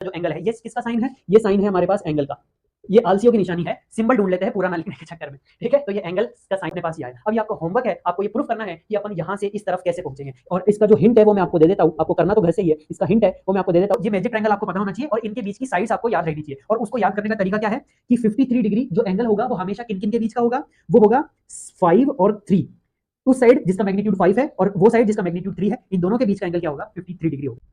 जो एंगल है, ये किसका साइन है? ये साइन है हमारे पास एंगल का। ये आलसियों की निशानी है, सिंबल ढूंढ लेते हैं पूरा ना लिखने के चक्कर में, ठीक है। तो ये एंगल का साइन अपने पास ये आया। अब ये आपका होमवर्क है, आपको ये प्रूफ करना है कि अपन यहाँ से इस तरफ कैसे पहुंचेंगे। और इसका जो हिंट है वो मैं आपको दे देता हूँ, आपको करना तो घर से ही है, इसका हिंट है वो मैं आपको दे देता हूँ। ये मैजिक ट्रायंगल आपको पता होना चाहिए और इनके बीच की साइड्स आपको याद रहनी चाहिए। और उसको याद करने का तरीका क्या है कि 53 डिग्री जो एंगल होगा वो हमेशा किन किन के बीच का होगा? वो होगा 5 और 3। उस साइड जिसका मैग्नीट्यूड 5 है और वो साइड जिसका मैग्नीट्यूड 3 है, इन दोनों के बीच का एंगल क्या होगा? 53 डिग्री होगा।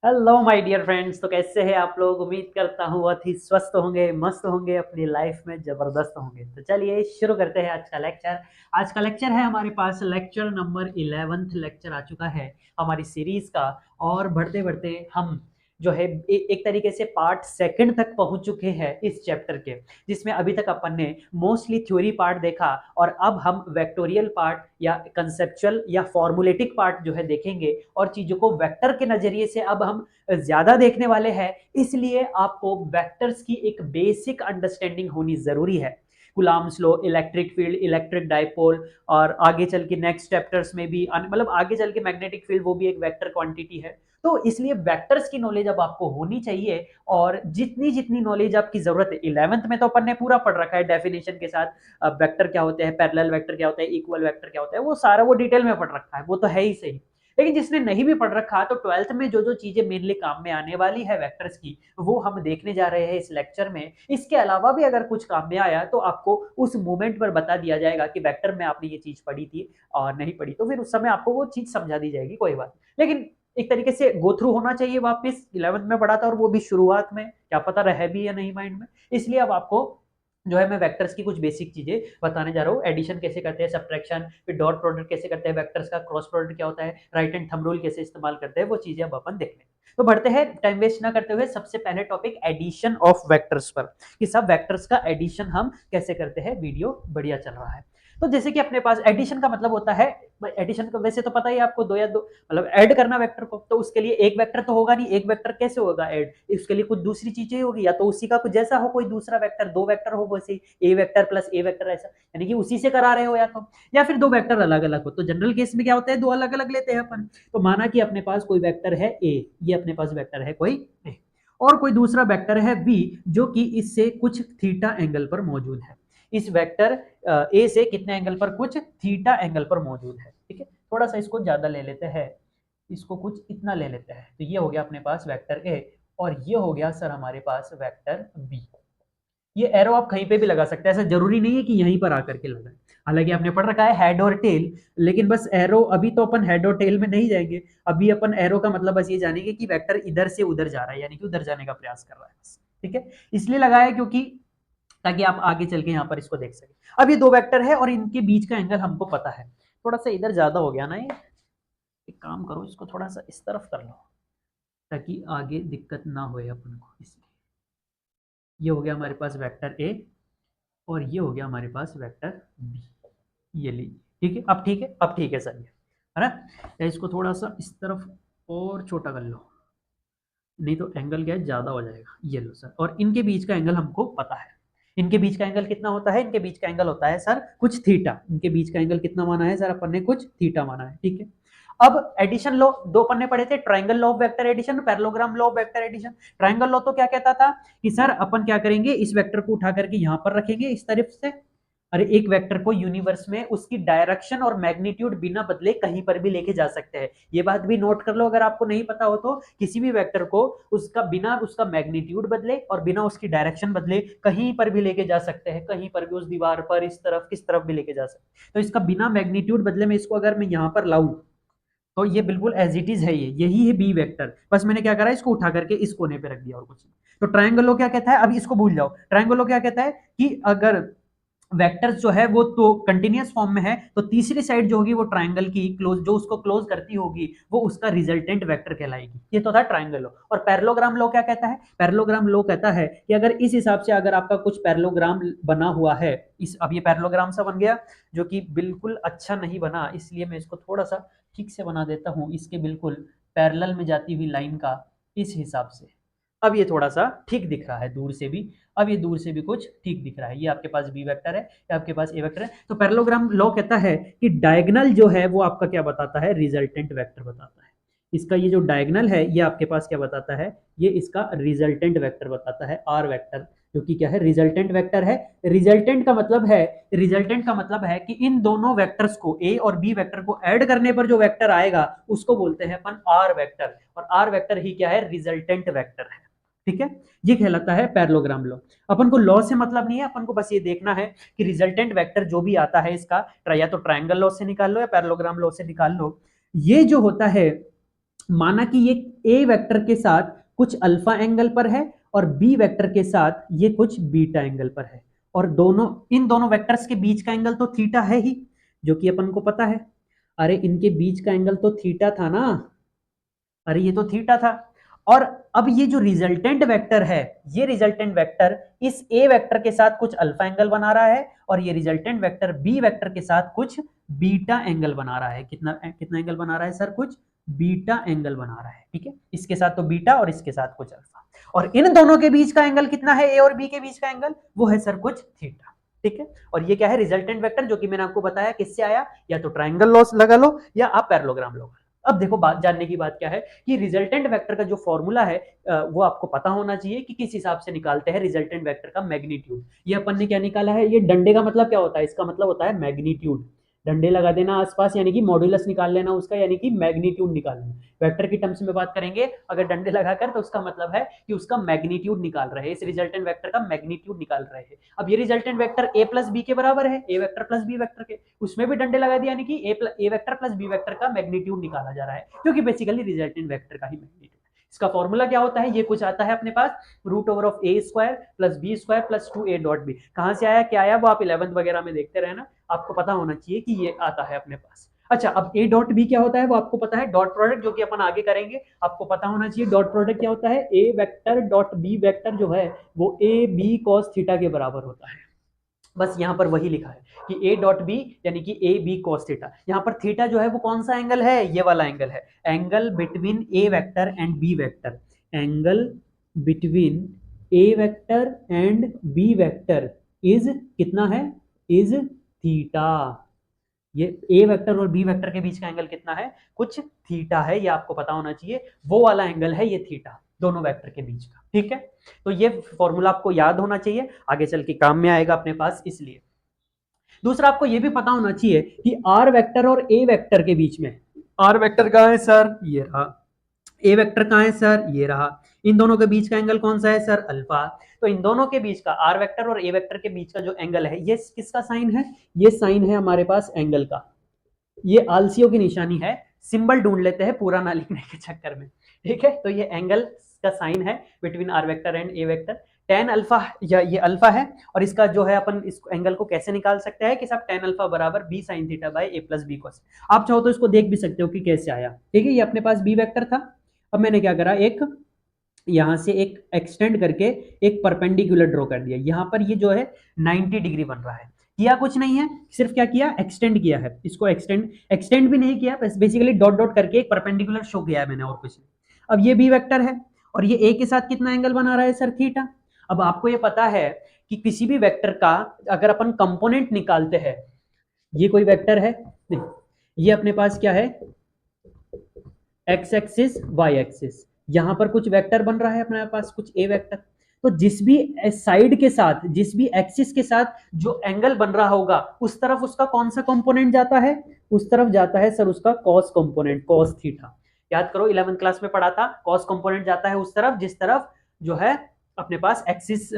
हेलो माय डियर फ्रेंड्स, तो कैसे हैं आप लोग? उम्मीद करता हूँ बहुत ही स्वस्थ होंगे, मस्त होंगे, अपनी लाइफ में जबरदस्त होंगे। तो चलिए शुरू करते हैं आज का लेक्चर। आज का लेक्चर है हमारे पास लेक्चर नंबर 11th लेक्चर आ चुका है हमारी सीरीज का। और बढ़ते बढ़ते हम जो है एक तरीके से पार्ट सेकंड तक पहुंच चुके हैं इस चैप्टर के, जिसमें अभी तक अपन ने मोस्टली थ्योरी पार्ट देखा और अब हम वेक्टोरियल पार्ट या कंसेप्चुअल या फॉर्मुलेटिक पार्ट जो है देखेंगे और चीजों को वेक्टर के नजरिए से अब हम ज्यादा देखने वाले हैं। इसलिए आपको वेक्टर्स की एक बेसिक अंडरस्टैंडिंग होनी जरूरी है। Coulomb's law, electric field, electric dipole, और आगे चल के नेक्स्ट चैप्टर्स में भी मतलब आगे चल के मैग्नेटिक फील्ड वो भी एक वेक्टर क्वांटिटी है। तो इसलिए वेक्टर्स की नॉलेज अब आपको होनी चाहिए। और जितनी जितनी नॉलेज आपकी जरूरत है, 11th में तो अपन ने पूरा पढ़ रखा है डेफिनेशन के साथ। वेक्टर क्या होते हैं, पैरेलल वेक्टर क्या होता है, इक्वल वेक्टर क्या होता है, वो सारा वो डिटेल में पढ़ रखा है, वो तो है ही सही। लेकिन जिसने नहीं भी पढ़ रखा तो 12th में जो जो चीजें मेनली काम में आने वाली है वेक्टर्स की, वो हम देखने जा रहे हैं इस लेक्चर में। इसके अलावा भी अगर कुछ काम में आया तो आपको उस मोमेंट पर बता दिया जाएगा कि वेक्टर में आपने ये चीज पढ़ी थी और नहीं पढ़ी, तो फिर उस समय आपको वो चीज समझा दी जाएगी, कोई बात। लेकिन एक तरीके से गो थ्रू होना चाहिए वापस। 11th में पढ़ा था और वो भी शुरुआत में, क्या पता रहे भी या नहीं माइंड में। इसलिए अब आपको जो है मैं वेक्टर्स की कुछ बेसिक चीजें बताने जा रहा हूँ। एडिशन कैसे करते हैं, सब्ट्रैक्शन, फिर डॉट प्रोडक्ट कैसे करते हैं, वेक्टर्स का क्रॉस प्रोडक्ट क्या होता है, राइट एंड थंब रूल कैसे इस्तेमाल करते हैं, वो चीजें अब अपन देख लें। तो बढ़ते हैं टाइम वेस्ट ना करते हुए, सबसे पहले टॉपिक एडिशन ऑफ वेक्टर्स पर, कि सब वेक्टर्स का एडिशन हम कैसे करते हैं। वीडियो बढ़िया चल रहा है। तो जैसे कि अपने पास एडिशन का मतलब होता है, एडिशन का वैसे तो पता ही आपको, दो या दो मतलब ऐड करना वेक्टर को, तो उसके लिए एक वेक्टर तो होगा नहीं, एक वेक्टर कैसे होगा ऐड, उसके लिए कुछ दूसरी चीजें होगी, या तो उसी का कुछ जैसा हो कोई दूसरा वेक्टर, दो वेक्टर हो वैसे ए वेक्टर प्लस ए वेक्टर, ऐसा यानी कि उसी से करा रहे हो, या फिर दो वेक्टर अलग अलग हो। तो जनरल केस में क्या होता है, दो अलग अलग लेते हैं अपन। तो माना कि अपने पास कोई वेक्टर है ए, ये अपने पास वेक्टर है कोई ए, और कोई दूसरा वेक्टर है बी जो कि इससे कुछ थीटा एंगल पर मौजूद है। इस वेक्टर ए से कितने एंगल पर, कुछ थीटा एंगल पर मौजूद है, ठीक है। थोड़ा सा इसको ज्यादा ले लेते हैं, इसको कुछ इतना ले लेते हैं। तो ये हो गया अपने पास वेक्टर ए, और ये हो गया सर हमारे पास वेक्टर बी। ये एरो आप कहीं पे भी लगा सकते हैं, ऐसा जरूरी नहीं है कि यहीं पर आकर के लगाए। हालांकि आपने पढ़ रखा है हेड और टेल, लेकिन बस एरो, अभी तो अपन हेड और टेल में नहीं जाएंगे। अभी अपन एरो का मतलब बस ये जानेंगे कि वेक्टर इधर से उधर जा रहा है, यानी कि उधर जाने का प्रयास कर रहा है, ठीक है। इसलिए लगाया क्योंकि ताकि आप आगे चल के यहाँ पर इसको देख सके। अब ये दो वेक्टर है और इनके बीच का एंगल हमको पता है। थोड़ा सा इधर ज्यादा हो गया ना ये, एक काम करो इसको थोड़ा सा इस तरफ कर लो ताकि आगे दिक्कत ना होए अपन को। इसलिए ये हो गया हमारे पास वेक्टर ए और ये हो गया हमारे पास वेक्टर बी। ये लीजिए, ठीक है। अब ठीक है, अब ठीक है सर, ये है ना। या इसको थोड़ा सा इस तरफ और छोटा कर लो, नहीं तो एंगल क्या है, ज्यादा हो जाएगा। ये लो सर, और इनके बीच का एंगल हमको पता है। इनके बीच का एंगल कितना होता है, इनके बीच का एंगल होता है सर कुछ थीटा। इनके बीच का एंगल कितना माना है सर अपन ने, कुछ थीटा माना है, ठीक है। अब एडिशन लॉ दो पन्ने पढ़े थे, triangle law of vector addition, parallelogram law of vector addition. Triangle law तो क्या कहता था कि सर अपन क्या करेंगे, इस वेक्टर को उठा करके यहां पर रखेंगे इस तरफ से, अरे एक वेक्टर को यूनिवर्स में उसकी डायरेक्शन और मैग्नीट्यूड बिना बदले कहीं पर भी लेके जा सकते हैं। ये बात भी नोट कर लो अगर आपको नहीं पता हो तो, किसी भी वेक्टर को उसका बिना उसका मैग्नीट्यूड बदले और बिना उसकी डायरेक्शन बदले कहीं पर भी लेके जा सकते हैं, कहीं पर भी, उस दीवार पर, इस तरफ, किस तरफ भी लेके जा सकते हैं। तो इसका बिना मैग्नीट्यूड बदले में इसको अगर मैं यहां पर लाऊं तो ये बिल्कुल एज इट इज है, ये यही है बी वेक्टर। बस मैंने क्या करा, इसको उठा करके इस कोने पे रख दिया और कुछ नहीं। तो ट्रायंगल लॉ क्या कहता है, अब इसको भूल जाओ। ट्रायंगल लॉ क्या कहता है कि अगर वेक्टर्स जो है वो तो कंटिन्यूअस फॉर्म में है, तो तीसरी साइड जो होगी वो ट्रायंगल की क्लोज, जो उसको क्लोज करती होगी वो उसका रिजल्टेंट वेक्टर कहलाएगी। ये तो था ट्रायंगल लॉ। और पैरेललोग्राम लॉ क्या कहता है, पैरेललोग्राम लॉ कहता है कि अगर इस हिसाब से अगर आपका कुछ पैरेललोग्राम बना हुआ है, इस अब ये पैरेललोग्राम सा बन गया जो कि बिल्कुल अच्छा नहीं बना, इसलिए मैं इसको थोड़ा सा ठीक से बना देता हूं, इसके बिल्कुल पैरेलल में जाती हुई लाइन का इस हिसाब से। अब ये थोड़ा सा ठीक दिख रहा है दूर से भी, अब ये दूर से भी कुछ ठीक दिख रहा है। ये आपके पास बी वेक्टर है, ये आपके पास ए वेक्टर है। तो पैरेललोग्राम लॉ कहता है कि डायगोनल जो है वो आपका क्या बताता है, रिजल्टेंट वेक्टर बताता है। इसका ये जो डायगोनल है ये आपके पास क्या बताता है, ये इसका रिजल्टेंट वेक्टर बताता है, आर वेक्टर, जो कि क्या है, रिजल्टेंट वेक्टर है। रिजल्टेंट का मतलब है कि इन दोनों वेक्टर्स को, ए और बी वेक्टर को ऐड करने पर जो वेक्टर आएगा उसको बोलते हैं अपन आर वेक्टर, और आर वेक्टर ही क्या है, रिजल्टेंट वेक्टर है। ठीक है, ये कहलाता है पैरेललोग्राम लॉ। अपन को लॉ से मतलब नहीं है, अपन को बस ये देखना है कि रिजल्टेंट वेक्टर जो भी आता है इसका या तो ट्रायंगल लॉ से निकाल लो या पैरेललोग्राम लॉ से निकाल लो। ये जो होता है, माना कि ये ए वेक्टर के साथ कुछ अल्फा एंगल पर है और बी वेक्टर के साथ ये कुछ बीटा एंगल पर है, और इन दोनों वेक्टर्स के बीच का एंगल तो थीटा है ही, जो कि अपन को पता है। अरे इनके बीच का एंगल तो थीटा था ना, अरे ये तो थीटा था। और अब ये जो रिजल्टेंट वेक्टर है, ये रिजल्टेंट वेक्टर इस ए वेक्टर के साथ कुछ अल्फा एंगल बना रहा है, और ये रिजल्टेंट वेक्टर बी वेक्टर के साथ कुछ बीटा एंगल बना रहा है। कितना कितना एंगल बना रहा है सर, कुछ बीटा एंगल बना रहा है। ठीक है, इसके साथ तो बीटा और इसके साथ कुछ अल्फा, और इन दोनों के बीच का एंगल कितना है, ए और बी के बीच का एंगल, वो है सर कुछ थीटा। ठीक है, और ये क्या है, रिजल्टेंट वेक्टर, जो कि मैंने आपको बताया किससे आया, या तो ट्रायंगल लॉ लगा लो या आप पैरेललोग्राम लगा लो। अब देखो बात जानने की बात क्या है कि रिजल्टेंट वेक्टर का जो फॉर्मूला है वो आपको पता होना चाहिए कि किस हिसाब से निकालते हैं रिजल्टेंट वेक्टर का मैग्नीट्यूड। ये अपन ने क्या निकाला है, ये डंडे का मतलब क्या होता है, इसका मतलब होता है मैग्नीट्यूड। डंडे लगा देना आसपास, यानी कि मॉड्यूलस निकाल लेना उसका, यानी कि मैग्नीट्यूड निकाल लेना। वेक्टर की टर्म्स में बात करेंगे अगर डंडे लगाकर, तो उसका मतलब है कि उसका मैग्नीट्यूड निकाल रहे हैं, इस रिजल्टेंट वेक्टर का मैग्नीट्यूड निकाल रहे हैं। अब ये resultant vector A plus B के बराबर है, A vector plus B vector के, उसमें भी डंडे लगा दिया, यानी कि A vector plus B vector का मैग्नीट्यूड निकाला जा रहा है, क्योंकि बेसिकली रिजल्टेंट वेक्टर का ही मैग्नीट्यूड। इसका फॉर्मूला क्या होता है, ये कुछ आता है अपने पास, root over of A square plus B square plus 2a dot B. कहां से आया क्या आया वो आप 11th वगैरह में देखते रहना, आपको पता होना चाहिए कि ये आता है अपने पास। अच्छा, अब ए डॉट बी क्या होता है वो आपको पता है, डॉट प्रोडक्ट, जो कि अपन आगे करेंगे, आपको पता होना चाहिए डॉट प्रोडक्ट क्या होता है। A vector dot B vector जो है वो ए बी कॉस थीटा के बराबर होता है। बस यहाँ पर वही लिखा है कि ए डॉट बी यानी कि ए बी कॉस थीटा। यहाँ पर थीटा जो है वो कौन सा एंगल है, ये वाला एंगल है, angle between A vector and B vector, angle between A vector and B vector is कितना है, इज थीटा। ये ए वेक्टर और बी वेक्टर के बीच का एंगल कितना है, कुछ थीटा है, ये आपको पता होना चाहिए, वो वाला एंगल है ये थीटा, दोनों वेक्टर के बीच का। ठीक है, तो ये फॉर्मूला आपको याद होना चाहिए, आगे चल के काम में आएगा अपने पास, इसलिए। दूसरा आपको ये भी पता होना चाहिए कि आर वेक्टर और ए वेक्टर के बीच में, आर वेक्टर कहाँ है सर, ये रहा, ए वेक्टर कहाँ है सर, ये रहा, इन दोनों के बीच का एंगल कौन सा है सर, अल्फा। तो इन दोनों के बीच का, आर वेक्टर और ए वेक्टर के बीच का जो एंगल है, ये किसका साइन है, ये साइन है हमारे पास एंगल का। ये आलसियों की निशानी है, सिंबल ढूंढ लेते हैं पूरा ना लिखने के चक्कर में। ठीक है, तो ये एंगल का साइन है between R vector and A vector, tan alpha, या ये अल्फा है, और इसका जो है अपन इस एंगल को कैसे निकाल सकते हैं कि सब टेन अल्फा बराबर B sine theta by A plus B cos. आप चाहो तो इसको देख भी सकते हो कि कैसे आया। ठीक है, ये अपने पास बी वेक्टर था, अब मैंने क्या करा, एक यहां से एक एक्सटेंड करके एक परपेंडिकुलर ड्रॉ कर दिया, यहां पर ये जो है 90 डिग्री बन रहा है। किया कुछ नहीं है, सिर्फ क्या किया, एक्सटेंड किया है इसको, एक्सटेंड भी नहीं किया, बस बेसिकली डॉट डॉट करके एक परपेंडिकुलर शो किया है मैंने, और कुछ नहीं। अब ये बी वेक्टर है और ये ए के साथ कितना एंगल बना रहा है सर, थीटा। अब आपको ये पता है कि किसी भी वेक्टर का अगर अपन कंपोनेंट निकालते हैं, ये कोई वेक्टर है नहीं, ये अपने पास क्या है, एक्स एक्सिस वाई एक्सिस, यहां पर कुछ वेक्टर बन रहा है अपने पास, कुछ ए वेक्टर। तो जिस भी साइड के साथ, जिस भी एक्सिस के साथ जो एंगल बन रहा होगा, उस तरफ उसका कौन सा कंपोनेंट जाता है, उस तरफ जाता है सर उसका कॉस कंपोनेंट, कॉस थीटा। याद करो 11th क्लास में पढ़ा था, कॉस कंपोनेंट जाता है उस तरफ जिस तरफ जो है अपने पास एक्सिस,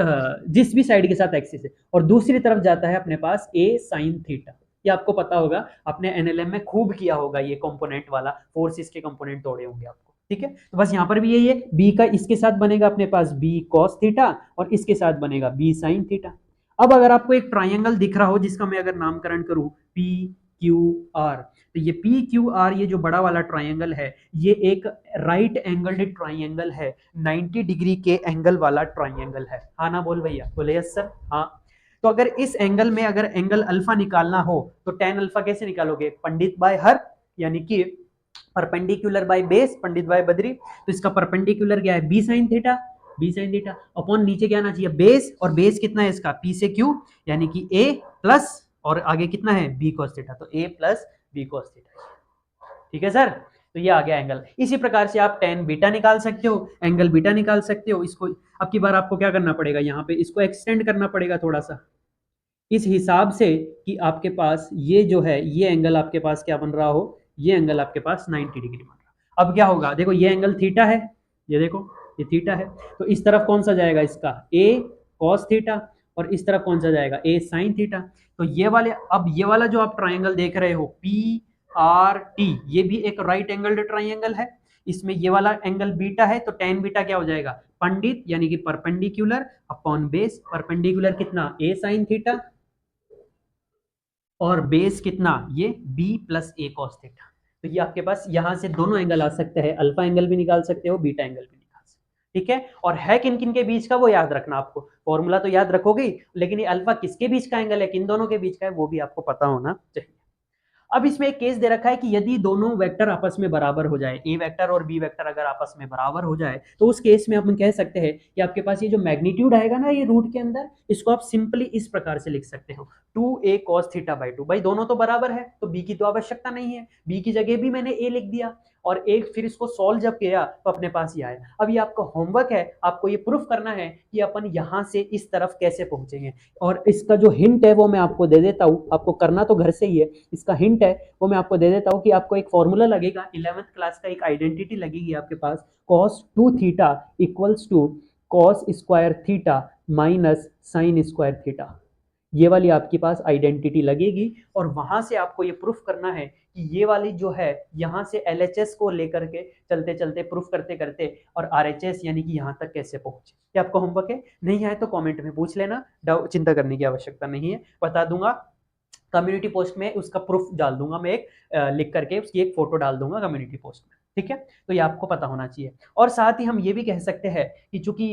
जिस भी साइड के साथ एक्सिस है, और दूसरी तरफ जाता है अपने पास ए साइन थीटा। ये आपको पता होगा, आपने एनएलएम में खूब किया होगा, ये कंपोनेंट वाला, फोर्सेस के कंपोनेंट तोड़े होंगे आपको। ठीक है, तो बस यहाँ पर भी यही है, बी का इसके साथ बनेगा अपने पास बी कॉस थीटा, और इसके साथ बनेगा बी साइन थीटा। अब अगर आपको एक ट्राइंगल दिख रहा हो जिसका मैं अगर नामकरण करूं पी क्यू आर, तो ये पी क्यू आर, ये जो बड़ा वाला ट्राइंगल है, ये एक राइट एंगल्ड ट्राइंगल है, 90 डिग्री के एंगल वाला ट्राइंगल है। हाँ ना बोल भैया, बोले यस सर, हाँ। तो अगर इस एंगल में अगर एंगल अल्फा निकालना हो तो टेन अल्फा कैसे निकालोगे, पंडित बाय हर, यानी कि perpendicular by base, Pandit by Badri. तो इसका परपेंडिकुलर क्या है, B sine theta, B sine theta upon नीचे क्या आना चाहिए, बेस, और बेस कितना है इसका, पी से क्यू, यानी कि ए प्लस, और आगे कितना है बी कॉस थीटा, तो ए प्लस बी कॉस थीटा। ठीक है सर, तो ये आ गया एंगल। इसी प्रकार से आप tan बीटा निकाल सकते हो, एंगल बीटा निकाल सकते हो। इसको अब की बार आपको क्या करना पड़ेगा, यहाँ पे इसको एक्सटेंड करना पड़ेगा थोड़ा सा इस हिसाब से कि आपके पास ये जो है ये एंगल आपके पास क्या बन रहा हो, ये एंगल आपके पास 90 डिग्री बन रहा। अब क्या होगा, देखो ये एंगल थीटा है, ये देखो ये थीटा है, तो इस तरफ कौन सा जाएगा इसका a cos थीटा, और इस तरफ कौन सा जाएगा a sin थीटा। तो ये वाले, अब ये वाला जो आप ट्राइंगल देख रहे हो PRT, ये भी एक राइट एंगल्ड ट्राइंगल है। इसमें ये वाला एंगल बीटा है, तो tan बीटा क्या हो जाएगा, पंडित यानी कि परपेंडिकुलर अपॉन बेस। परपेंडिकुलर कितना, a sin थीटा, और बेस कितना, ये b प्लस ए कॉस थीटा। तो ये आपके पास यहां से दोनों एंगल आ सकते हैं, अल्फा एंगल भी निकाल सकते हो, बीटा एंगल भी निकाल सकते हो, ठीक है। और है किन किन के बीच का वो याद रखना, आपको फॉर्मूला तो याद रखोगे, लेकिन ये अल्फा किसके बीच का एंगल है, किन दोनों के बीच का है, वो भी आपको पता होना चाहिए। अब इसमें एक केस दे रखा है कि यदि दोनों वेक्टर आपस में बराबर हो जाए, ए वेक्टर और बी वेक्टर अगर आपस में बराबर हो जाए, तो उस केस में अपन कह सकते हैं कि आपके पास ये जो मैग्नीट्यूड आएगा ना ये रूट के अंदर, इसको आप सिंपली इस प्रकार से लिख सकते हो 2a cos थीटा बाई 2। भाई दोनों तो बराबर है तो b की तो आवश्यकता नहीं है, b की जगह भी मैंने a लिख दिया, और एक फिर इसको सॉल्व जब किया तो अपने पास ये आया। अब ये आपका होमवर्क है, आपको ये प्रूफ करना है कि अपन यहां से इस तरफ कैसे पहुंचेंगे, और इसका जो हिंट है वो मैं आपको दे देता हूं, आपको करना तो घर से ही है, इसका हिंट है वो मैं आपको दे देता हूं कि आपको एक फॉर्मूला लगेगा 11th क्लास का, एक आइडेंटिटी लगेगी आपके पास, cos 2 theta equals to cos square theta minus sine square theta. ये वाली आपके पास आइडेंटिटी लगेगी, और वहां से आपको ये प्रूफ करना है कि ये वाली जो है यहाँ से LHS को लेकर के चलते चलते प्रूफ करते करते और RHS यानी कि यहाँ तक कैसे पहुंचे। ये आपका होमवर्क है, नहीं आए तो कमेंट में पूछ लेना, चिंता करने की आवश्यकता नहीं है, बता दूंगा। कम्युनिटी पोस्ट में उसका प्रूफ डाल दूंगा मैं, एक लिख करके उसकी एक फोटो डाल दूंगा कम्युनिटी पोस्ट में, ठीक है। तो ये आपको पता होना चाहिए। और साथ ही हम ये भी कह सकते हैं कि चूंकि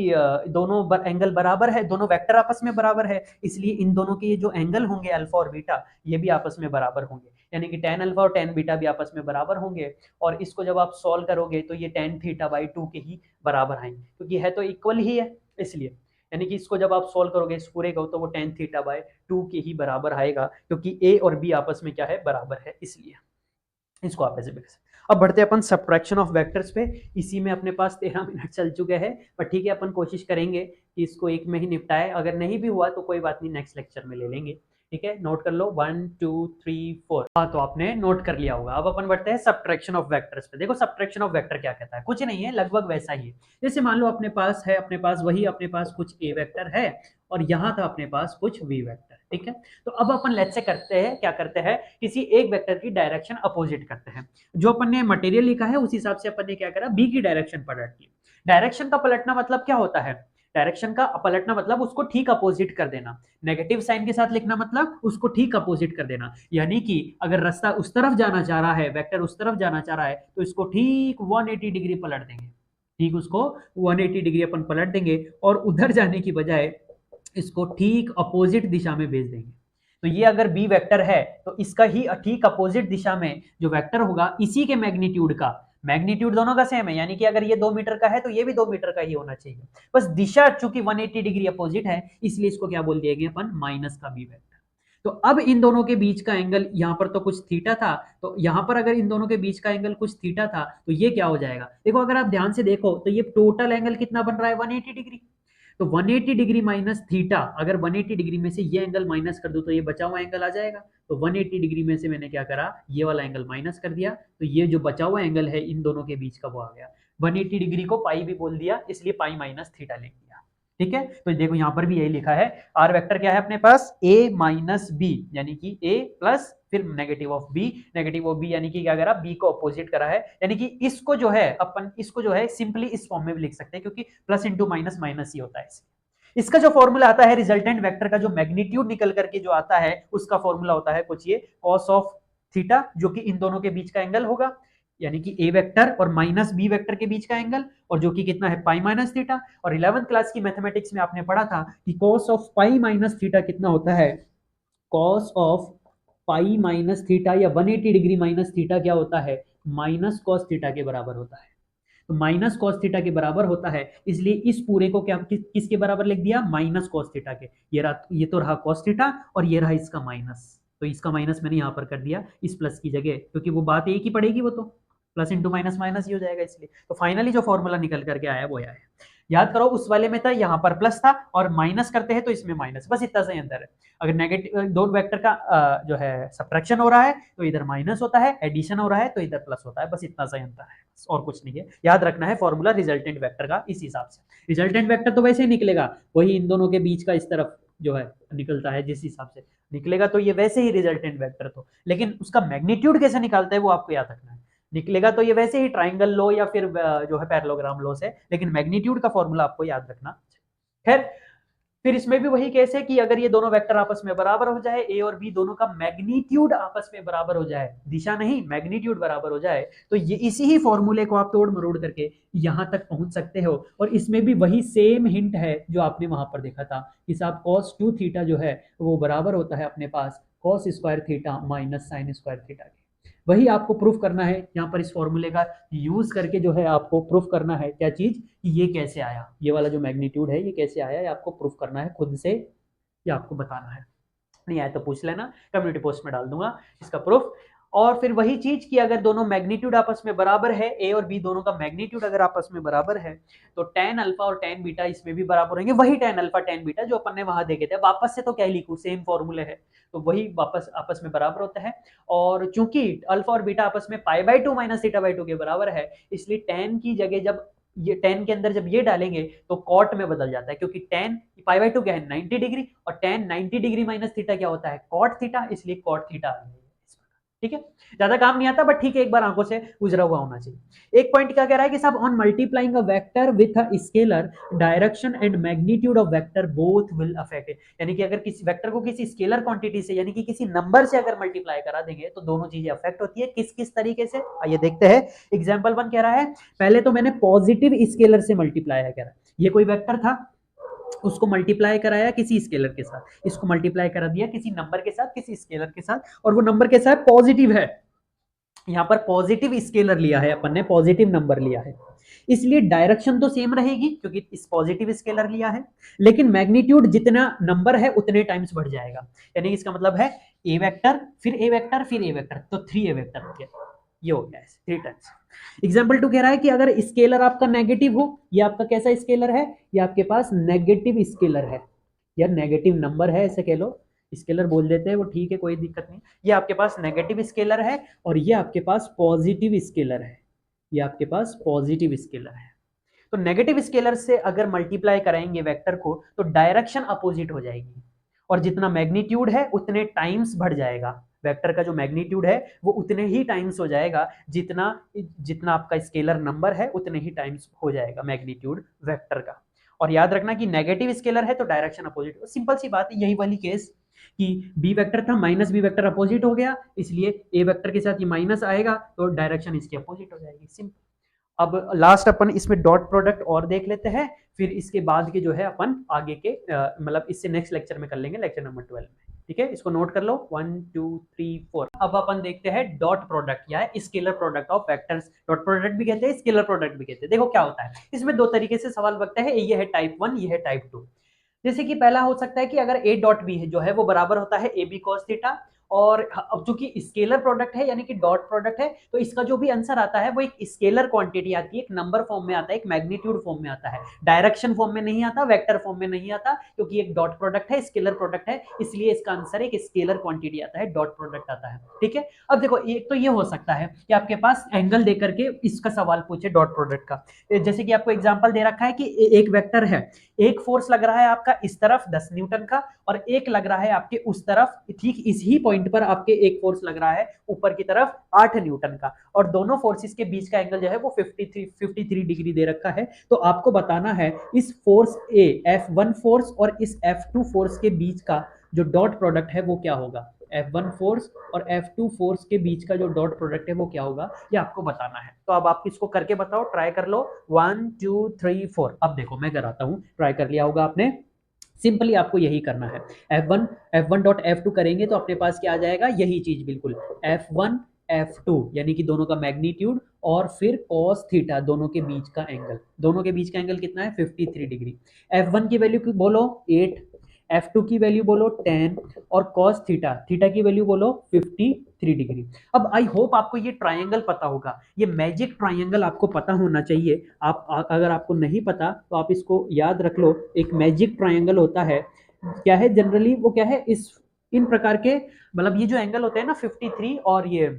दोनों एंगल बराबर है, दोनों वेक्टर आपस में बराबर है, इसलिए इन दोनों के ये जो एंगल होंगे अल्फा और बीटा, ये भी आपस में बराबर होंगे, यानी कि tan अल्फा और tan बीटा भी आपस में बराबर होंगे। और इसको जब आप सॉल्व करोगे तो ये tan थीटा बाई 2 के ही बराबर आएंगे, क्योंकि है तो इक्वल ही है इसलिए, यानी कि इसको जब आप सॉल्व करोगे इस पूरे को, तो वो tan थीटा बाय 2 के ही बराबर आएगा, क्योंकि a और b आपस में क्या है, बराबर है, इसलिए इसको आप ऐसे लिख सकते। अब बढ़ते अपन सब्ट्रैक्शन ऑफ वेक्टर्स पे। इसी में अपने पास 13 मिनट चल चुके हैं, पर ठीक है अपन कोशिश करेंगे कि इसको एक में ही निपटाए, अगर नहीं भी हुआ तो कोई बात नहीं, नेक्स्ट लेक्चर में ले लेंगे, ठीक है। नोट कर लो 1 2 3 4, हाँ तो आपने नोट कर लिया होगा। अब अपन बढ़ते हैं सब्ट्रैक्शन ऑफ वेक्टर्स पे। देखो सब्ट्रैक्शन ऑफ वेक्टर क्या कहता है, कुछ नहीं है, लगभग वैसा ही है। जैसे मान लो अपने पास है, अपने पास वही, अपने पास कुछ a वेक्टर है और यहाँ था अपने पास कुछ v वेक्टर, ठीक है। तो अब अपन लेट्स से करते हैं, क्या करते हैं, किसी एक वेक्टर की डायरेक्शन अपोजिट करते हैं। जो अपन ने मटेरियल लिखा है उस हिसाब से अपन ने क्या करा, बी की डायरेक्शन पलट ली। डायरेक्शन का पलटना मतलब क्या होता है, डायरेक्शन का पलटना मतलब उसको ठीक अपोजिट कर देना। नेगेटिव साइन के साथ लिखना मतलब उसको ठीक अपोजिट कर देना, यानी कि अगर रास्ता उस तरफ जाना चाह रहा है, वेक्टर उस तरफ जाना चाह रहा है, तो इसको ठीक 180 डिग्री पलट देंगे, ठीक उसको 180 डिग्री अपन पलट देंगे, और उधर जाने की बजाय इसको ठीक अपोजिट दिशा में भेज देंगे। तो ये अगर बी वेक्टर है तो इसका ही ठीक अपोजिट दिशा में जो वेक्टर होगा, इसी के मैग्नीट्यूड का, मैग्नीट्यूड दोनों का सेम है, यानी कि अगर ये 2 मीटर का है तो ये भी 2 मीटर का ही होना चाहिए, बस दिशा चूंकि 180 डिग्री अपोजिट है, इसलिए इसको क्या बोल दिया गया अपन, माइनस का बी वेक्टर। तो अब इन दोनों के बीच का एंगल, यहां पर तो कुछ थीटा था, तो यहां पर अगर इन दोनों के बीच का एंगल कुछ थीटा था, तो ये क्या हो जाएगा, देखो अगर आप ध्यान से देखो तो ये टोटल एंगल कितना बन रहा है, 180 डिग्री। तो 180 डिग्री माइनस थीटा, अगर 180 डिग्री में से ये एंगल माइनस कर दो तो ये बचा हुआ एंगल आ जाएगा। तो 180 डिग्री में से मैंने क्या करा, ये वाला एंगल माइनस कर दिया, तो ये जो बचा हुआ एंगल है इन दोनों के बीच का वो आ गया। 180 डिग्री को पाई भी बोल दिया, इसलिए पाई माइनस थीटा लिख दिया, ठीक है। तो देखो यहां पर भी यही लिखा है, आर वेक्टर क्या है अपने पास, a माइनस बी, यानी कि a प्लस फिर negative of b, negative of b यानी कि क्या करा, b को अपोजिट करा है, यानी कि इसको जो है अपन इसको जो है सिंपली इस फॉर्म में भी लिख सकते हैं, क्योंकि प्लस इंटू माइनस माइनस ही होता है। इसका जो फॉर्मूला आता है रिजल्टेंट वेक्टर का, जो मैग्नीट्यूड निकल करके जो आता है, उसका फॉर्मूला होता है कुछ ये cos ऑफ थीटा, जो कि इन दोनों के बीच का एंगल होगा, यानी कि a वेक्टर और माइनस बी वेक्टर के बीच का एंगल, और जो कि कितना है, पाई माइनस थीटा। और 11th क्लास की मैथमेटिक्स में आपने पढ़ा था कि cos of pi minus theta कितना होता है, cos of pi minus theta या 180 डिग्री माइनस थीटा क्या होता है, माइनस कॉस थीटा के बराबर होता है। तो माइनस कॉस थीटा के बराबर होता है, इसलिए इस पूरे को क्या किसके बराबर लिख दिया, माइनस कॉस थीटा के। ये तो रहा कॉस थीटा और ये रहा इसका माइनस, तो इसका माइनस मैंने यहां पर कर दिया इस प्लस की जगह, क्योंकि वो बात एक ही पड़ेगी वो तो, प्लस इंटू माइनस माइनस ही हो जाएगा इसलिए। तो फाइनली जो फॉर्मूला निकल करके आया वो आया है। याद करो उस वाले में था यहाँ पर प्लस था और माइनस करते हैं तो इसमें माइनस, बस इतना सा ही अंतर है। अगर नेगेटिव दो वेक्टर का जो है सब्ट्रैक्शन हो रहा है तो इधर माइनस होता है, एडिशन हो रहा है तो इधर प्लस होता है, बस इतना सा ही अंतर है, और कुछ नहीं है। याद रखना है फॉर्मूला रिजल्टेंट वेक्टर का इस हिसाब से। रिजल्टेंट वेक्टर तो वैसे ही निकलेगा, वही इन दोनों के बीच का इस तरफ जो है निकलता है, जिस हिसाब से निकलेगा तो ये वैसे ही रिजल्टेंट वेक्टर तो, लेकिन उसका मैग्नीट्यूड कैसे निकालता है वो आपको याद रखना है। निकलेगा तो ये वैसे ही ट्राइंगल लो या फिर जो है पैरेललोग्राम लो से, लेकिन मैग्नीट्यूड का फॉर्मूला आपको याद रखना। खैर फिर इसमें भी वही केस है कि अगर ये दोनों वेक्टर आपस में बराबर हो जाए, ए और बी दोनों का मैग्नीट्यूड आपस में बराबर हो जाए, दिशा नहीं मैग्नीट्यूड बराबर हो जाए, तो ये इसी ही फॉर्मूले को आप तोड़ मरोड़ करके यहां तक पहुंच सकते हो। और इसमें भी वही सेम हिंट है जो आपने वहां पर देखा था कि साहब cos 2 थीटा जो है वो बराबर होता है अपने पास cos square theta minus sine square theta के। वही आपको प्रूफ करना है यहाँ पर इस फॉर्मूले का यूज करके, जो है आपको प्रूफ करना है क्या चीज कि ये कैसे आया, ये वाला जो मैग्नीट्यूड है ये कैसे आया, ये आपको प्रूफ करना है खुद से, ये आपको बताना है। नहीं आया तो पूछ लेना, कम्युनिटी पोस्ट में डाल दूंगा इसका प्रूफ। और फिर वही चीज कि अगर दोनों मैग्नीट्यूड आपस में बराबर है, ए और बी दोनों का मैग्नीट्यूड अगर आपस में बराबर है तो tan अल्फा और tan बीटा इसमें भी बराबर होंगे, वही tan अल्फा tan बीटा जो अपन ने वहां देखे थे। वापस से तो क्या लिखूं, सेम फॉर्मूले है तो वही वापस आपस में बराबर होता है। और चूंकि अल्फा और बीटा आपस में π/2 माइनस θ/2 के बराबर है, इसलिए tan की जगह जब ये tan के अंदर जब ये डालेंगे तो कॉट में बदल जाता है, क्योंकि tan π/2 क्या है 90 डिग्री, और tan 90 डिग्री माइनस थीटा क्या होता है कॉट थीटा, इसलिए कॉट थीटा। ठीक है, ज्यादा काम नहीं आता, बट ठीक है एक बार आंखों से गुजरा हुआ होना चाहिए। एक पॉइंट क्या कह रहा है कि साहब on multiplying a vector with a scalar direction and magnitude of vector both will affect, यानी कि अगर किसी वेक्टर को किसी स्केलर क्वांटिटी से यानी कि किसी नंबर से अगर मल्टीप्लाई करा देंगे तो दोनों चीजें अफेक्ट होती है। किस किस तरीके से आइए देखते हैं। एग्जाम्पल 1 कह रहा है, पहले तो मैंने पॉजिटिव स्केलर से मल्टीप्लाई है, कह रहा है ये कोई वेक्टर था, उसको मल्टीप्लाई कराया किसी स्केलर के साथ, इसको मल्टीप्लाई करा दिया किसी नंबर के साथ, किसी स्केलर के साथ, और वो नंबर के साथ पॉजिटिव है। यहां पर पॉजिटिव स्केलर लिया है अपन ने, पॉजिटिव नंबर लिया है, इसलिए डायरेक्शन तो सेम रहेगी क्योंकि इस पॉजिटिव स्केलर लिया है, लेकिन मैग्नीट्यूड जितना नंबर है उतने टाइम्स बढ़ जाएगा। यानी इसका मतलब है ए वेक्टर फिर ए वेक्टर फिर ए वेक्टर, तो 3 ए वेक्टर हो गया, ये हो गया 3 टाइम्स। एग्जाम्पल 2 कह रहा है कि अगर स्केलर आपका नेगेटिव हो, ये आपका कैसा स्केलर है, ये आपके पास नेगेटिव स्केलर है, या नेगेटिव नंबर है ऐसे कह लो, स्केलर बोल देते हैं वो ठीक है कोई दिक्कत नहीं। ये आपके पास नेगेटिव स्केलर है और ये आपके पास पॉजिटिव स्केलर है, ये आपके पास पॉजिटिव स्केलर है। तो नेगेटिव स्केलर से अगर मल्टीप्लाई कराएंगे वेक्टर को तो डायरेक्शन अपोजिट हो जाएगी, और जितना मैग्नीट्यूड है उतने टाइम्स बढ़ जाएगा। वेक्टर का जो मैग्नीट्यूड है वो उतने ही टाइम्स हो जाएगा, जितना जितना आपका स्केलर नंबर है उतने ही टाइम्स हो जाएगा मैग्नीट्यूड वेक्टर का। और याद रखना कि नेगेटिव स्केलर है तो डायरेक्शन अपोजिट, सिंपल सी बात है, यही वाली केस कि बी वेक्टर था माइनस बी वेक्टर अपोजिट हो गया, इसलिए ए वेक्टर के साथ ये माइनस आएगा तो डायरेक्शन इसकी अपोजिट हो जाएगी, सिंपल। अब लास्ट अपन इसमें डॉट प्रोडक्ट और देख लेते हैं, फिर इसके बाद के जो है अपन आगे के मतलब इससे नेक्स्ट लेक्चर में कर लेंगे, लेक्चर नंबर 12 में। ठीक है, इसको नोट कर लो 1 2 3 4। अब अपन देखते हैं डॉट प्रोडक्ट या scalar product of vectors. Dot product भी कहते हैं, स्केलर प्रोडक्ट भी कहते हैं। देखो क्या होता है इसमें, दो तरीके से सवाल बनता है, ये है टाइप 1, ये है टाइप 2। जैसे कि पहला हो सकता है कि अगर a डॉट बी जो है वो बराबर होता है ए बी कॉस थीटा, और अब चूंकि स्केलर प्रोडक्ट है यानी कि डॉट प्रोडक्ट है तो इसका जो भी आंसर आता है वो एक स्केलर क्वांटिटी आती है, एक नंबर फॉर्म में आता है, एक मैग्नीट्यूड फॉर्म में आता है, डायरेक्शन फॉर्म में नहीं आता, वेक्टर फॉर्म में नहीं आता, क्योंकि एक डॉट प्रोडक्ट है, स्केलर प्रोडक्ट है, इसलिए इसका आंसर एक स्केलर क्वांटिटी आता है, डॉट प्रोडक्ट आता है। ठीक है, अब देखो एक तो ये हो सकता है कि आपके पास एंगल दे करके इसका सवाल पूछे डॉट प्रोडक्ट का। जैसे कि आपको एग्जाम्पल दे रखा है कि एक वेक्टर है, एक फोर्स लग रहा है आपका इस तरफ 10 न्यूटन का, और एक लग रहा है आपके उस तरफ, ठीक इसी पॉइंट पर आपके एक फोर्स लग रहा है ऊपर की तरफ 8 न्यूटन का, और दोनों फोर्सेस के बीच का एंगल जो है वो 53 डिग्री दे रखा है। तो आपको बताना है इस फोर्स ए F1 फोर्स और इस F2 फोर्स के बीच का जो डॉट प्रोडक्ट है वो क्या होगा, F1 फोर्स और F2 फोर्स के बीच का जो डॉट प्रोडक्ट है वो क्या होगा, ये आपको बताना है। तो अब आप इसको करके बताओ, ट्राई कर लो 1 2 3 4। अब देखो मैं कराता हूं, ट्राई कर लिया होगा आपने, सिंपली आपको यही करना है। F1 डॉट F2 करेंगे तो अपने पास क्या आ जाएगा, यही चीज बिल्कुल F1 F2 यानी कि दोनों का मैग्नीट्यूड और फिर cos थीटा, दोनों के बीच का एंगल, दोनों के बीच का एंगल कितना है 53 डिग्री। F1 की वैल्यू बोलो 8, F2 की वैल्यू बोलो 10 और कॉस थीटा, थीटा की वैल्यू बोलो 53 डिग्री। अब आई होप आपको ये ट्रायंगल पता होगा, ये मैजिक ट्रायंगल आपको पता होना चाहिए। अगर आपको नहीं पता तो आप इसको याद रख लो। एक मैजिक ट्रायंगल होता है, क्या है जनरली वो क्या है, इस इन प्रकार के, मतलब ये जो एंगल होते हैं ना 53 और ये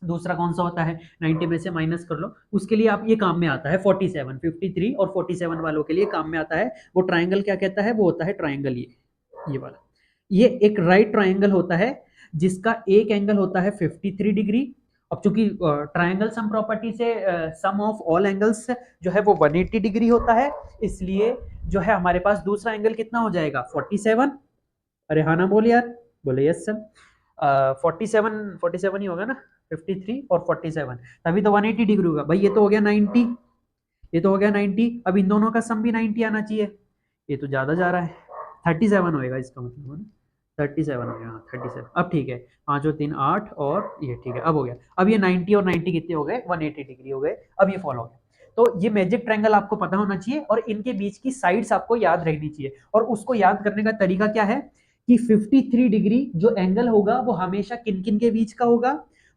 दूसरा कौन सा होता है 90 में से माइनस कर लो, उसके लिए आप ये काम में आता है 47, 53 और 47 वालों के लिए काम में आता है। वो ट्राइंगल क्या कहता है, वो होता है ट्राइंगल ये वाला। ये एक राइट ट्राइंगल होता है जिसका एक एंगल होता है 53 डिग्री। अब चूंकि ट्राइंगल सम प्रॉपर्टी से सम ऑफ ऑल एंगल्स जो है वो 180 डिग्री होता है, इसलिए जो है हमारे पास दूसरा एंगल कितना हो जाएगा 47। अरे हाँ ना बोल यार, बोले यस सर। 47 ही होगा ना, 53 और 47, तभी तो 180 डिग्री होगा भाई। ये तो हो गया 90, ये तो हो गया 90। अब इन दोनों का सम भी 90 आना चाहिए, ये तो ज्यादा जा रहा है, 37 होएगा इसका मतलब है ना, 37 हो गया, हाँ 37। अब ठीक है, 5 और 3 8 और ये ठीक है, अब हो गया। अब ये 90 और 90 कितने हो गए, 180 डिग्री हो गए। अब ये फॉलो हो गया। तो ये मैजिक ट्रायंगल आपको पता होना चाहिए और इनके बीच की साइड्स आपको याद रहनी चाहिए। और उसको याद करने का तरीका क्या है कि 53 डिग्री जो एंगल होगा वो हमेशा किन किन के बीच का होगा,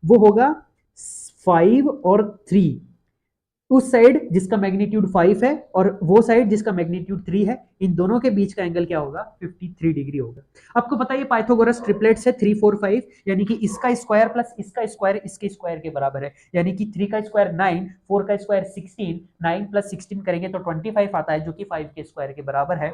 वो होगा 5 और 3। उस साइड जिसका मैग्नीट्यूड 5 है और वो साइड जिसका मैग्नीट्यूड 3 है, इन दोनों के बीच का एंगल क्या होगा 53 डिग्री होगा। आपको पता है ये पाइथागोरस ट्रिपलेट्स है 3 4 5, यानी कि इसका स्क्वायर प्लस इसका स्क्वायर इसके स्क्वायर के बराबर है, यानी कि 3 का स्क्वायर 9, 4 का स्क्वायर 16, 9 प्लस 16 करेंगे तो 25 आता है, जो कि 5 के स्क्वायर के बराबर है।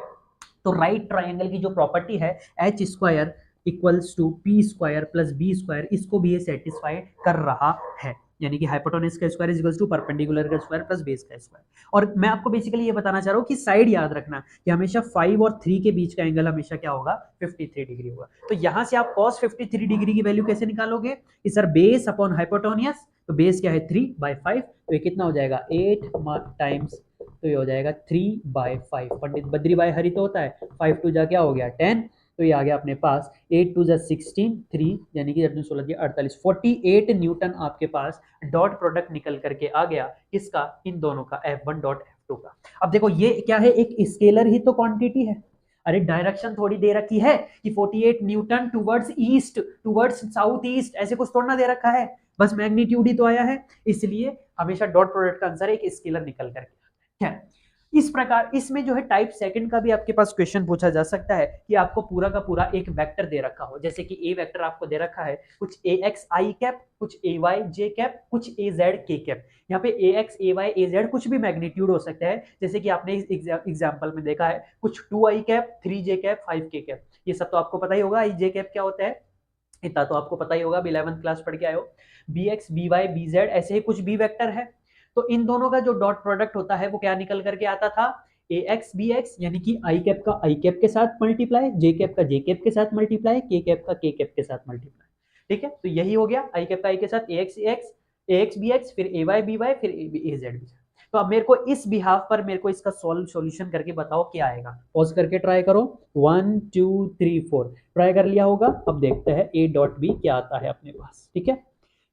तो राइट ट्राइंगल की जो प्रॉपर्टी है H square equals to P square plus B square, इसको भी ये सेटिस्फाई कर रहा है, यानी कि हाइपोटेनस का square is equals to perpendicular का स्क्वायर प्लस बेस का स्क्वायर। और मैं आपको बेसिकली ये बताना चाह रहा हूँ कि साइड याद रखना कि हमेशा 5 और 3 के बीच का एंगल हमेशा क्या होगा 53 डिग्री होगा। तो यहां से आप cos 53 डिग्री की वैल्यू कैसे निकालोगे कि सर बेस अपॉन हाइपोटेनियस, तो बेस क्या है 3/5, तो ये कितना हो जाएगा 8 टाइम्स, तो ये हो जाएगा 3/5। पंडित बद्री भाई हरि तो होता है, 5 टू जा क्या हो गया 10, तो ये आ गया अपने पास 8 टू जा 16, 3 यानी कि 16 48, 48 न्यूटन आपके पास डॉट प्रोडक्ट निकल करके आ गया किसका, इन दोनों का F1 डॉट F2 का। अब देखो ये क्या है, एक स्केलर ही तो क्वांटिटी है। अरे डायरेक्शन थोड़ी दे रखी है कि 48 Newton towards east, towards south east, ऐसे कुछ थोड़ा ना दे रखा है, बस मैग्नीट्यूड ही तो आया है, इसलिए हमेशा डॉट प्रोडक्ट का आंसर एक स्केलर निकल करके क्या। इस प्रकार इसमें जो है टाइप सेकंड का भी आपके पास क्वेश्चन पूछा जा सकता है कि आपको पूरा का पूरा एक वेक्टर दे रखा हो, जैसे कि ए वेक्टर आपको दे रखा है, कुछ ए एक्स आई कैप, कुछ ए वाई जे कैप, कुछ ए जेड के कैप। यहाँ पे ए एक्स ए वाई ए जेड कुछ भी मैग्नीट्यूड हो सकता है, जैसे कि आपने इस एग्जाम्पल में देखा है कुछ 2 आई कैप, 3 जे कैप, 5 के कैप, ये सब तो आपको पता ही होगा। आई जे कैप क्या होता है इतना तो आपको पता ही होगा, 11th क्लास पढ़ के आए हो। B X B Y B Z ऐसे ही कुछ भी वेक्टर है, तो इन दोनों का जो डॉट प्रोडक्ट होता है वो क्या निकल करके आता था ए एक्स बी एक्स, यानी कि आई कैप का आई कैप के साथ मल्टीप्लाई, जे कैप का जे कैप के साथ मल्टीप्लाई, के कैप का के कैप के साथ मल्टीप्लाई। ठीक है, तो यही हो गया आई कैप का आई के साथ ए एक्स बी एक्स, फिर ए वाई बी वाई, फिर ए जेड बी। तो अब मेरे को इस बिहाफ पर मेरे को इसका सॉल्यूशन करके बताओ क्या आएगा। पॉज करके ट्राई करो, 1 2 3 4 ट्राई कर लिया होगा। अब देखते हैं ए डॉट बी क्या आता है अपने पास। ठीक है,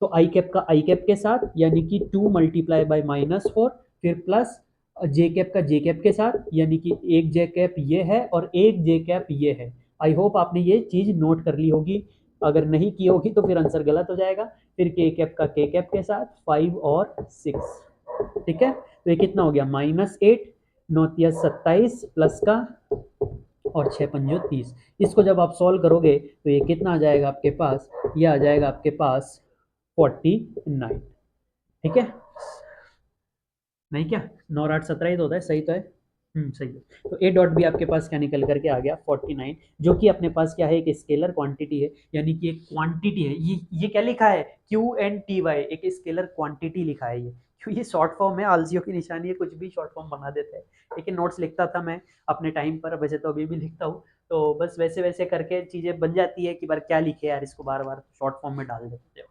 तो आई कैप का आई कैप के साथ यानी कि 2 मल्टीप्लाई बाई -4, फिर प्लस जे कैप का जे कैप के साथ यानी कि एक जे कैप ये है और एक जे कैप ये है। आई होप आपने ये चीज नोट कर ली होगी, अगर नहीं की होगी तो फिर आंसर गलत हो जाएगा। फिर के कैप का के कैप के साथ 5 और 6। ठीक है, तो ये कितना हो गया -8, 9 27 प्लस का और 6 पंजो 30। इसको जब आप सॉल्व करोगे तो ये कितना आ जाएगा आपके पास, ये आ जाएगा आपके पास 49। ठीक है, नहीं क्या 9 8 17 ही तो होता है, सही तो है। सही है। तो ए डॉट भी आपके पास क्या निकल करके आ गया 49, जो कि अपने पास क्या है एक स्केलर क्वांटिटी है, यानी कि एक क्वांटिटी है। ये क्या लिखा है क्यू एन टी वाई, एक स्केलर क्वांटिटी लिखा है ये, क्यों ये शॉर्ट फॉर्म है, आलसियों की निशानी है, कुछ भी शॉर्ट फॉर्म बना देते हैं। लेकिन नोट्स लिखता था मैं अपने टाइम पर, वैसे तो अभी भी लिखता हूँ, तो बस वैसे वैसे करके चीजें बन जाती है कि बार क्या लिखे यार, इसको बार बार शॉर्ट फॉर्म में डाल देते हैं।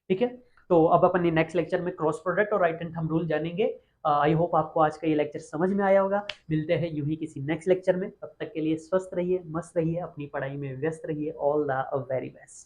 ठीक है, तो अब अपन नेक्स्ट लेक्चर में क्रॉस प्रोडक्ट और राइट एंड थंब रूल जानेंगे। आई होप आपको आज का ये लेक्चर समझ में आया होगा। मिलते हैं यूं ही किसी नेक्स्ट लेक्चर में, तब तक के लिए स्वस्थ रहिए, मस्त रहिए, अपनी पढ़ाई में व्यस्त रहिए। All the very best.